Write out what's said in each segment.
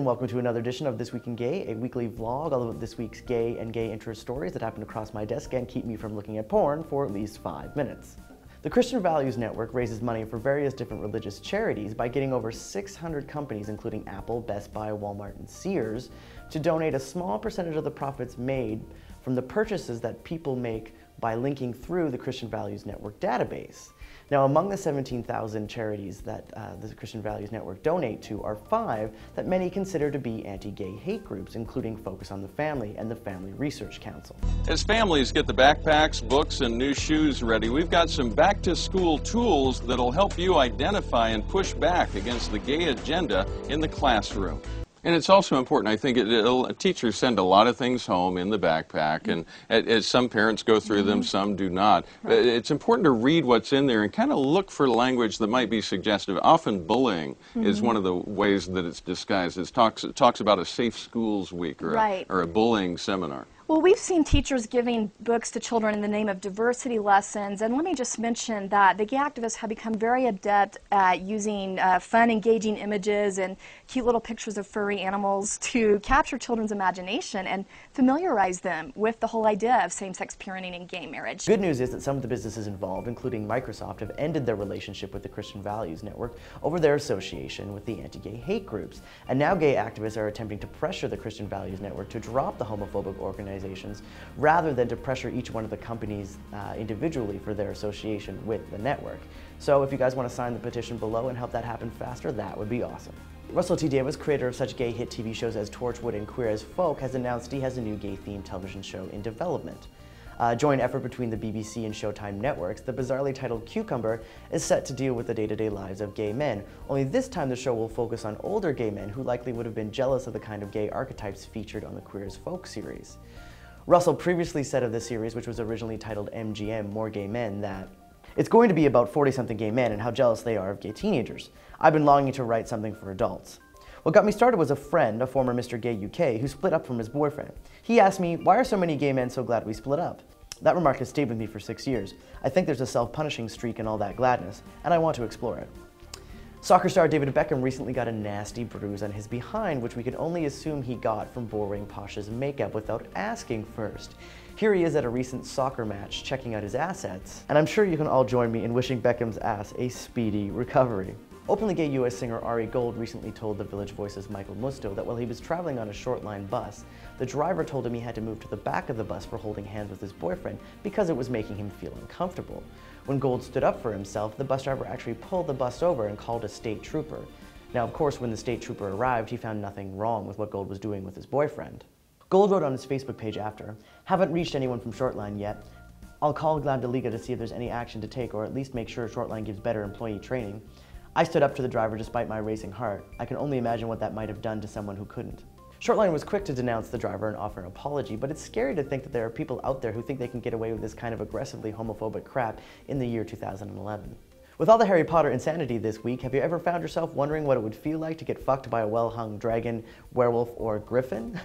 welcome to another edition of This Week in Gay, a weekly vlog all of this week's gay and gay interest stories that happen to cross my desk and keep me from looking at porn for at least 5 minutes. The Christian Values Network raises money for various different religious charities by getting over 600 companies, including Apple, Best Buy, Walmart, and Sears, to donate a small percentage of the profits made from the purchases that people make by linking through the Christian Values Network database. Now, among the 17,000 charities that the Christian Values Network donate to are 5 that many consider to be anti-gay hate groups, including Focus on the Family and the Family Research Council. As families get the backpacks, books, and new shoes ready, we've got some back-to-school tools that'll help you identify and push back against the gay agenda in the classroom. And it's also important, I think, teachers send a lot of things home in the backpack, and as some parents go through them, some do not. But it's important to read what's in there and kind of look for language that might be suggestive. Often bullying is one of the ways that it's disguised. It talks about a safe schools week or, or a bullying seminar. Well, we've seen teachers giving books to children in the name of diversity lessons, and let me just mention that the gay activists have become very adept at using fun, engaging images and cute little pictures of furry animals to capture children's imagination and familiarize them with the whole idea of same-sex parenting and gay marriage. Good news is that some of the businesses involved, including Microsoft, have ended their relationship with the Christian Values Network over their association with the anti-gay hate groups. And now gay activists are attempting to pressure the Christian Values Network to drop the homophobic organizations rather than to pressure each one of the companies individually for their association with the network. So if you guys want to sign the petition below and help that happen faster, that would be awesome. Russell T Davies, creator of such gay hit TV shows as Torchwood and Queer as Folk, has announced he has a new gay-themed television show in development. A joint effort between the BBC and Showtime networks, the bizarrely titled Cucumber is set to deal with the day-to-day lives of gay men, only this time the show will focus on older gay men who likely would have been jealous of the kind of gay archetypes featured on the Queer as Folk series. Russell previously said of the series, which was originally titled MGM, More Gay Men, that it's going to be about 40-something gay men and how jealous they are of gay teenagers. I've been longing to write something for adults. What got me started was a friend, a former Mr. Gay UK, who split up from his boyfriend. He asked me, why are so many gay men so glad we split up? That remark has stayed with me for 6 years. I think there's a self-punishing streak in all that gladness, and I want to explore it. Soccer star David Beckham recently got a nasty bruise on his behind, which we can only assume he got from borrowing Pasha's makeup without asking first. Here he is at a recent soccer match checking out his assets, and I'm sure you can all join me in wishing Beckham's ass a speedy recovery. Openly gay US singer Ari Gold recently told The Village Voice's Michael Musto that while he was traveling on a short-line bus, the driver told him he had to move to the back of the bus for holding hands with his boyfriend because it was making him feel uncomfortable. When Gold stood up for himself, the bus driver actually pulled the bus over and called a state trooper. Now, of course, when the state trooper arrived, he found nothing wrong with what Gold was doing with his boyfriend. Gold wrote on his Facebook page after, "Haven't reached anyone from Shortline yet. I'll call Glabdaliga to see if there's any action to take or at least make sure Shortline gives better employee training. I stood up to the driver despite my racing heart. I can only imagine what that might have done to someone who couldn't." Shortline was quick to denounce the driver and offer an apology, but it's scary to think that there are people out there who think they can get away with this kind of aggressively homophobic crap in the year 2011. With all the Harry Potter insanity this week, have you ever found yourself wondering what it would feel like to get fucked by a well-hung dragon, werewolf, or griffin?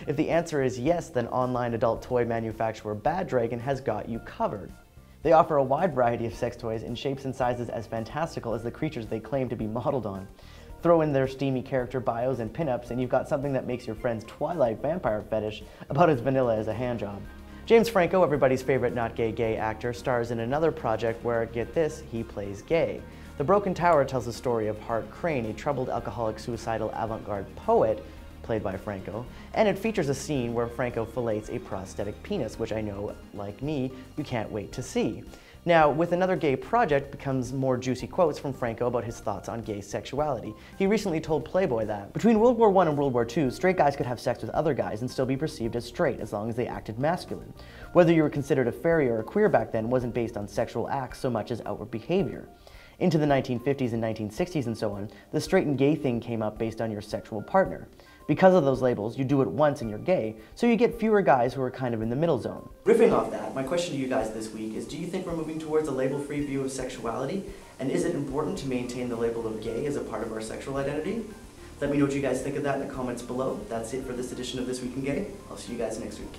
If the answer is yes, then online adult toy manufacturer Bad Dragon has got you covered. They offer a wide variety of sex toys in shapes and sizes as fantastical as the creatures they claim to be modeled on. Throw in their steamy character bios and pinups, and you've got something that makes your friend's Twilight vampire fetish about as vanilla as a handjob. James Franco, everybody's favorite not gay actor, stars in another project where, get this, he plays gay. The Broken Tower tells the story of Hart Crane, a troubled alcoholic suicidal avant-garde poet, played by Franco, and it features a scene where Franco fillets a prosthetic penis, which I know, like me, you can't wait to see. Now, with another gay project becomes more juicy quotes from Franco about his thoughts on gay sexuality. He recently told Playboy that, between World War I and World War II, straight guys could have sex with other guys and still be perceived as straight as long as they acted masculine. Whether you were considered a fairy or a queer back then wasn't based on sexual acts so much as outward behavior. Into the 1950s and 1960s and so on, the straight and gay thing came up based on your sexual partner. Because of those labels, you do it once and you're gay, so you get fewer guys who are kind of in the middle zone. Riffing off that, my question to you guys this week is, do you think we're moving towards a label-free view of sexuality? And is it important to maintain the label of gay as a part of our sexual identity? Let me know what you guys think of that in the comments below. That's it for this edition of This Week in Gay. I'll see you guys next week.